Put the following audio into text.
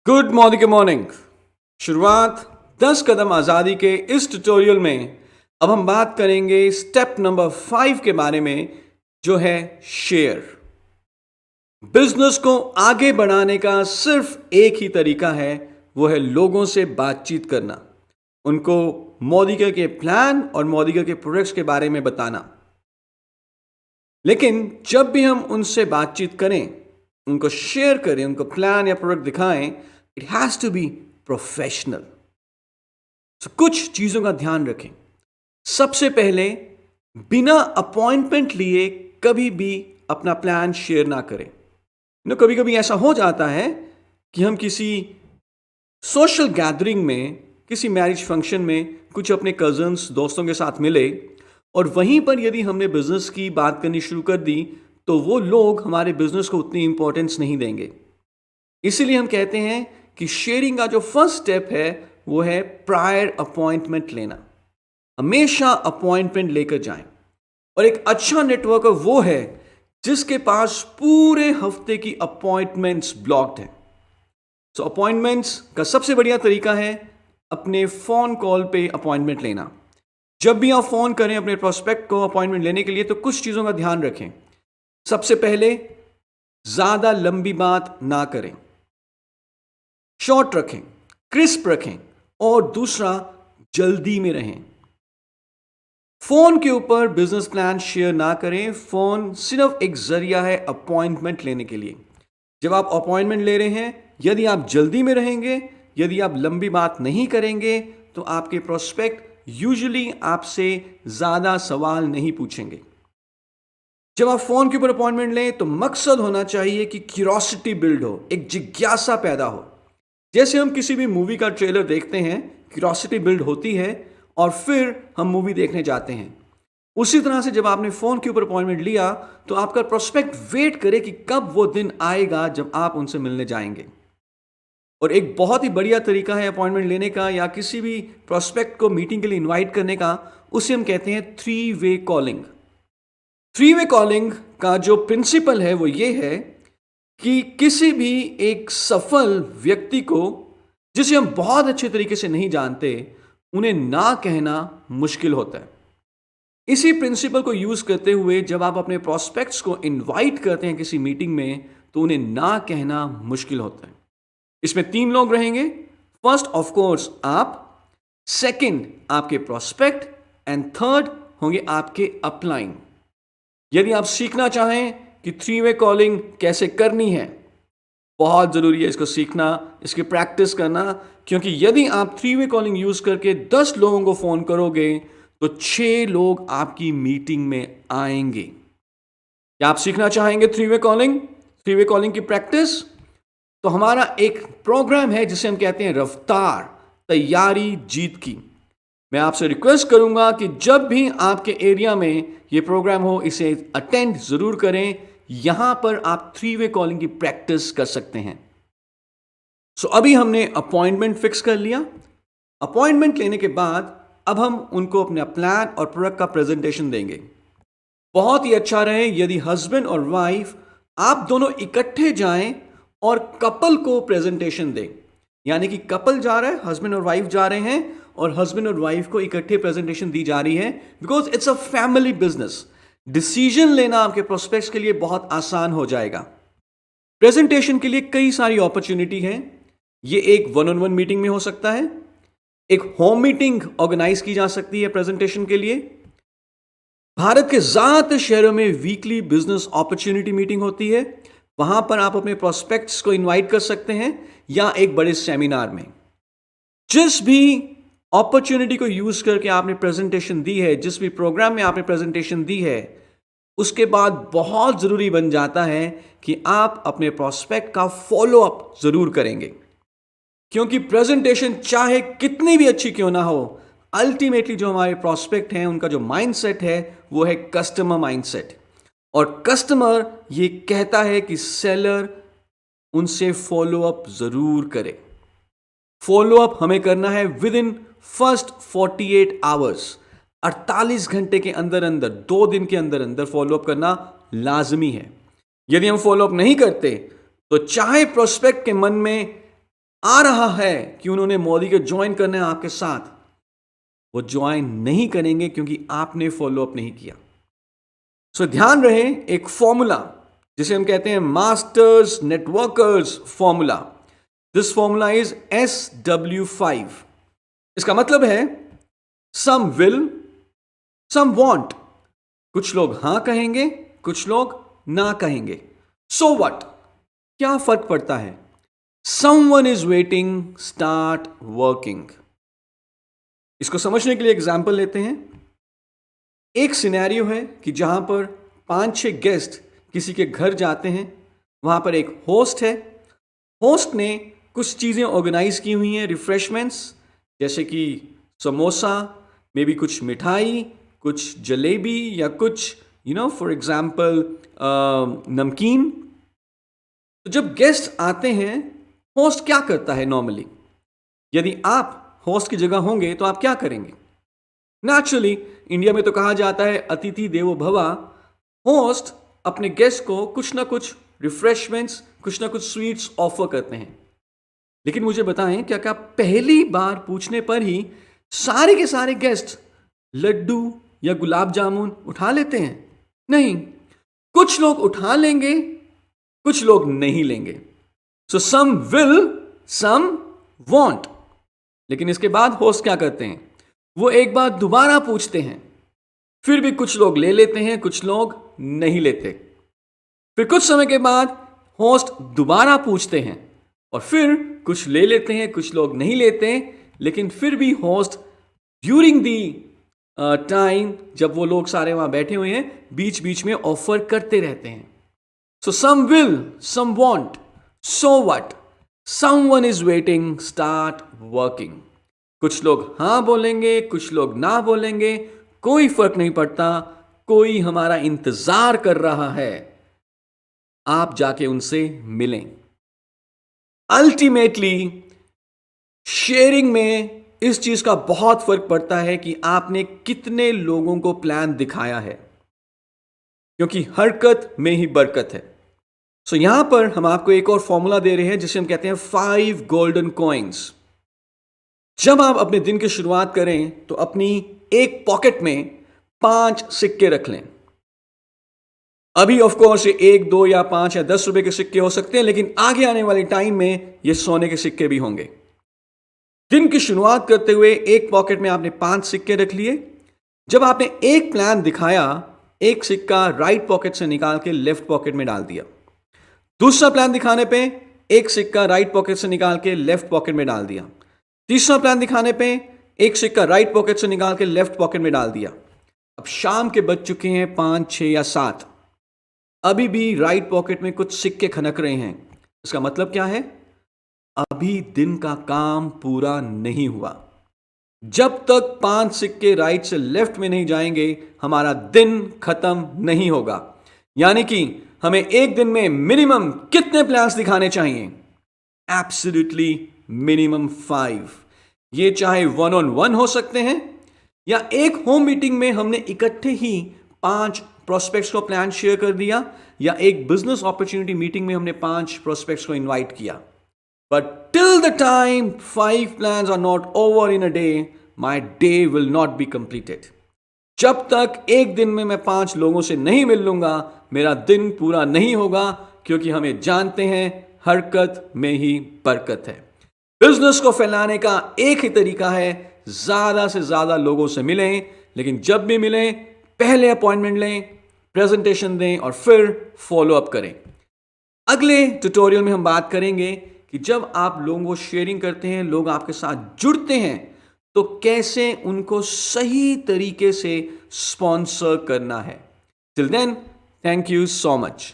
Good morning शुरुआत 10 कदम आज़ादी के इस ट्यूटोरियल में अब हम बात करेंगे स्टेप नंबर 5 के बारे में, जो है शेयर। बिजनेस को आगे बढ़ाने का सिर्फ एक ही तरीका है, वो है लोगों से बातचीत करना, उनको मोदिका के प्लान और मोदिका के प्रोडक्ट्स के बारे में बताना। लेकिन जब भी हम उनसे बातचीत करें, उनको शेयर करें, उनको प्लान या प्रोडक्ट दिखाएं, it has to be professional. कुछ चीजों का ध्यान रखें। सबसे पहले, बिना अपॉइंटमेंट लिए कभी भी अपना प्लान शेयर ना करें। कभी कभी ऐसा हो जाता है कि हम किसी सोशल गैदरिंग में, किसी मैरिज फंक्शन में कुछ अपने कजन्स दोस्तों के साथ मिले और वहीं पर यदि हमने बिजनेस की बात करनी शुरू कर दी तो वो लोग हमारे बिजनेस को उतनी इंपॉर्टेंस नहीं देंगे। इसीलिए हम कहते हैं कि शेयरिंग का जो फर्स्ट स्टेप है वो है प्रायर अपॉइंटमेंट लेना। हमेशा अपॉइंटमेंट लेकर जाएं। और एक अच्छा नेटवर्कर वो है जिसके पास पूरे हफ्ते की अपॉइंटमेंट्स ब्लॉक्ड हैं। सो अपॉइंटमेंट्स का सबसे बढ़िया तरीका है अपने फोन कॉल पे अपॉइंटमेंट लेना। जब भी आप फोन करें अपने प्रोस्पेक्ट को अपॉइंटमेंट लेने के लिए तो कुछ चीजों का ध्यान रखें। सबसे पहले, ज्यादा लंबी बात ना करें, शॉर्ट रखें, क्रिस्प रखें, और दूसरा, जल्दी में रहें। फोन के ऊपर बिजनेस प्लान शेयर ना करें। फोन सिर्फ एक जरिया है अपॉइंटमेंट लेने के लिए। जब आप अपॉइंटमेंट ले रहे हैं, यदि आप जल्दी में रहेंगे, यदि आप लंबी बात नहीं करेंगे, तो आपके प्रोस्पेक्ट यूजुअली आपसे ज्यादा सवाल नहीं पूछेंगे। जब आप फोन के ऊपर अपॉइंटमेंट लें तो मकसद होना चाहिए कि क्यूरोसिटी बिल्ड हो, एक जिज्ञासा पैदा हो। जैसे हम किसी भी मूवी का ट्रेलर देखते हैं, क्यूरोसिटी बिल्ड होती है और फिर हम मूवी देखने जाते हैं। उसी तरह से जब आपने फोन के ऊपर अपॉइंटमेंट लिया तो आपका प्रोस्पेक्ट वेट करे कि कब वो दिन आएगा जब आप उनसे मिलने जाएंगे। और एक बहुत ही बढ़िया तरीका है अपॉइंटमेंट लेने का या किसी भी प्रोस्पेक्ट को मीटिंग के लिए इनवाइट करने का, उसे हम कहते हैं 3-वे कॉलिंग। 3-वे कॉलिंग का जो प्रिंसिपल है वो ये है कि किसी भी एक सफल व्यक्ति को, जिसे हम बहुत अच्छे तरीके से नहीं जानते, उन्हें ना कहना मुश्किल होता है। इसी प्रिंसिपल को यूज करते हुए जब आप अपने प्रोस्पेक्ट्स को इनवाइट करते हैं किसी मीटिंग में, तो उन्हें ना कहना मुश्किल होता है। इसमें 3 लोग रहेंगे। फर्स्ट ऑफ कोर्स आप, सेकंड आपके प्रोस्पेक्ट, एंड थर्ड होंगे आपके अपलाइन। यदि आप सीखना चाहें कि 3-वे कॉलिंग कैसे करनी है, बहुत जरूरी है इसको सीखना, इसकी प्रैक्टिस करना, क्योंकि यदि आप 3-वे कॉलिंग यूज करके 10 लोगों को फोन करोगे तो 6 लोग आपकी मीटिंग में आएंगे। क्या आप सीखना चाहेंगे 3-वे कॉलिंग की प्रैक्टिस? तो हमारा एक प्रोग्राम है जिसे हम कहते हैं रफ्तार, तैयारी जीत की। मैं आपसे रिक्वेस्ट करूंगा कि जब भी आपके एरिया में ये प्रोग्राम हो, इसे अटेंड जरूर करें। यहां पर आप 3-वे कॉलिंग की प्रैक्टिस कर सकते हैं। सो अभी हमने अपॉइंटमेंट फिक्स कर लिया। अपॉइंटमेंट लेने के बाद अब हम उनको अपना प्लान और प्रोडक्ट का प्रेजेंटेशन देंगे। बहुत ही अच्छा रहे यदि हस्बैंड और वाइफ आप दोनों इकट्ठे जाएं और कपल को प्रेजेंटेशन दें। यानी कि कपल जा रहा है, हस्बैंड और वाइफ जा रहे हैं और हस्बैंड और वाइफ को इकट्ठे प्रेजेंटेशन दी जा रही है, because it's a family business. Decision लेना आपके प्रोस्पेक्ट्स के लिए बहुत आसान हो जाएगा। प्रेजेंटेशन के लिए कई सारी अपॉर्चुनिटी है। ये एक 1-on-1 मीटिंग में हो सकता है, एक होम मीटिंग ऑर्गेनाइज की जा सकती है प्रेजेंटेशन के लिए। भारत के ज्यादातर शहरों में वीकली बिजनेस अपॉर्चुनिटी मीटिंग होती है, वहां पर आप अपने प्रोस्पेक्ट्स को इनवाइट कर सकते हैं, या एक बड़े सेमिनार में। जिस भी अपॉर्चुनिटी को यूज करके आपने प्रेजेंटेशन दी है, जिस भी प्रोग्राम में आपने प्रेजेंटेशन दी है, उसके बाद बहुत जरूरी बन जाता है कि आप अपने प्रोस्पेक्ट का फॉलो अप जरूर करेंगे। क्योंकि प्रेजेंटेशन चाहे कितनी भी अच्छी क्यों ना हो, अल्टीमेटली जो हमारे प्रोस्पेक्ट हैं उनका जो माइंडसेट है वो है कस्टमर माइंडसेट। और कस्टमर ये कहता है कि सेलर उनसे फॉलो अप जरूर करे। फॉलो अप हमें करना है विद इन फर्स्ट 48 आवर्स, 48 घंटे के अंदर अंदर, 2 दिन के अंदर अंदर फॉलो अप करना लाजमी है। यदि हम फॉलो अप नहीं करते तो चाहे प्रोस्पेक्ट के मन में आ रहा है कि उन्होंने मोदी को ज्वाइन करना है आपके साथ, वो ज्वाइन नहीं करेंगे क्योंकि आपने फॉलो अप नहीं किया। सो ध्यान रहे, एक फॉर्मूला जिसे हम कहते हैं masters networkers formula, this formula is SW5। इसका मतलब है सम विल सम वॉन्ट, कुछ लोग हां कहेंगे, कुछ लोग ना कहेंगे। सो व्हाट, क्या फर्क पड़ता है? Someone is waiting, start working. इसको समझने के लिए एग्जाम्पल लेते हैं। एक सिनेरियो है कि जहां पर 5-6 गेस्ट किसी के घर जाते हैं, वहां पर एक होस्ट है। होस्ट ने कुछ चीजें ऑर्गेनाइज की हुई हैं, रिफ्रेशमेंट्स जैसे कि समोसा, मे बी कुछ मिठाई, कुछ जलेबी या कुछ फॉर एग्जाम्पल नमकीन। तो जब गेस्ट आते हैं, होस्ट क्या करता है नॉर्मली? यदि आप होस्ट की जगह होंगे तो आप क्या करेंगे? नेचुरली इंडिया में तो कहा जाता है अतिथि देवो भवा। होस्ट अपने गेस्ट को कुछ ना कुछ रिफ्रेशमेंट्स, कुछ ना कुछ स्वीट्स ऑफर करते हैं। लेकिन मुझे बताएं, क्या क्या पहली बार पूछने पर ही सारे के सारे गेस्ट लड्डू या गुलाब जामुन उठा लेते हैं? नहीं, कुछ लोग उठा लेंगे, कुछ लोग नहीं लेंगे। सो सम विल, सम वॉन्ट। लेकिन इसके बाद होस्ट क्या करते हैं? वो एक बार दोबारा पूछते हैं, फिर भी कुछ लोग ले लेते हैं, कुछ लोग नहीं लेते। फिर कुछ समय के बाद होस्ट दोबारा पूछते हैं और फिर कुछ ले लेते हैं, कुछ लोग नहीं लेते। लेकिन फिर भी होस्ट ड्यूरिंग दी टाइम, जब वो लोग सारे वहां बैठे हुए हैं, बीच बीच में ऑफर करते रहते हैं। So some will, some won't, so what, someone is waiting, start working. कुछ लोग हां बोलेंगे, कुछ लोग ना बोलेंगे, कोई फर्क नहीं पड़ता, कोई हमारा इंतजार कर रहा है, आप जाके उनसे मिलें। अल्टीमेटली शेयरिंग में इस चीज का बहुत फर्क पड़ता है कि आपने कितने लोगों को प्लान दिखाया है, क्योंकि हरकत में ही बरकत है। सो यहां पर हम आपको एक और फॉर्मूला दे रहे हैं जिसे हम कहते हैं 5 गोल्डन कॉइन्स। जब आप अपने दिन की शुरुआत करें तो अपनी एक पॉकेट में 5 सिक्के रख लें। अभी ऑफ कोर्स ये 1, 2 या 5 या 10 रुपए के सिक्के हो सकते हैं, लेकिन आगे आने वाले टाइम में ये सोने के सिक्के भी होंगे। दिन की शुरुआत करते हुए एक पॉकेट में आपने 5 सिक्के रख लिए। जब आपने एक प्लान दिखाया, एक सिक्का राइट पॉकेट से निकाल के लेफ्ट पॉकेट में डाल दिया। दूसरा प्लान दिखाने पे एक सिक्का राइट पॉकेट से निकाल के लेफ्ट पॉकेट में डाल दिया। तीसरा प्लान दिखाने पे एक सिक्का राइट पॉकेट से निकाल के लेफ्ट पॉकेट में डाल दिया। अब शाम के बज चुके हैं 5, 6 या 7, अभी भी राइट पॉकेट में कुछ सिक्के खनक रहे हैं। इसका मतलब क्या है? अभी दिन का काम पूरा नहीं हुआ। जब तक 5 सिक्के राइट से लेफ्ट में नहीं जाएंगे, हमारा दिन खत्म नहीं होगा। यानी कि हमें एक दिन में मिनिमम कितने प्लान्स दिखाने चाहिए? Absolutely minimum 5। ये चाहे 1-on-1 हो सकते हैं या एक होम मीटिंग में हमने इकट्ठे ही 5 प्रोस्पेक्ट्स को प्लान शेयर कर दिया, या एक बिजनेस अपॉर्चुनिटी मीटिंग में हमने 5 प्रोस्पेक्ट्स को इनवाइट किया। But till the time 5 plans are not over in a day, my day will not be completed. जब तक एक दिन में मैं 5 लोगों से नहीं मिल लूंगा, मेरा दिन पूरा नहीं होगा, क्योंकि हमें जानते हैं हरकत में ही बरकत है। बिजनेस को फैलाने का एक ही तरीका है, ज्यादा से ज्यादा लोगों से मिलें। लेकिन जब भी मिलें, पहले अपॉइंटमेंट लें, प्रेजेंटेशन दें और फिर फॉलो अप करें। अगले ट्यूटोरियल में हम बात करेंगे कि जब आप लोगों को शेयरिंग करते हैं, लोग आपके साथ जुड़ते हैं, तो कैसे उनको सही तरीके से स्पॉन्सर करना है। Till then, thank you so much.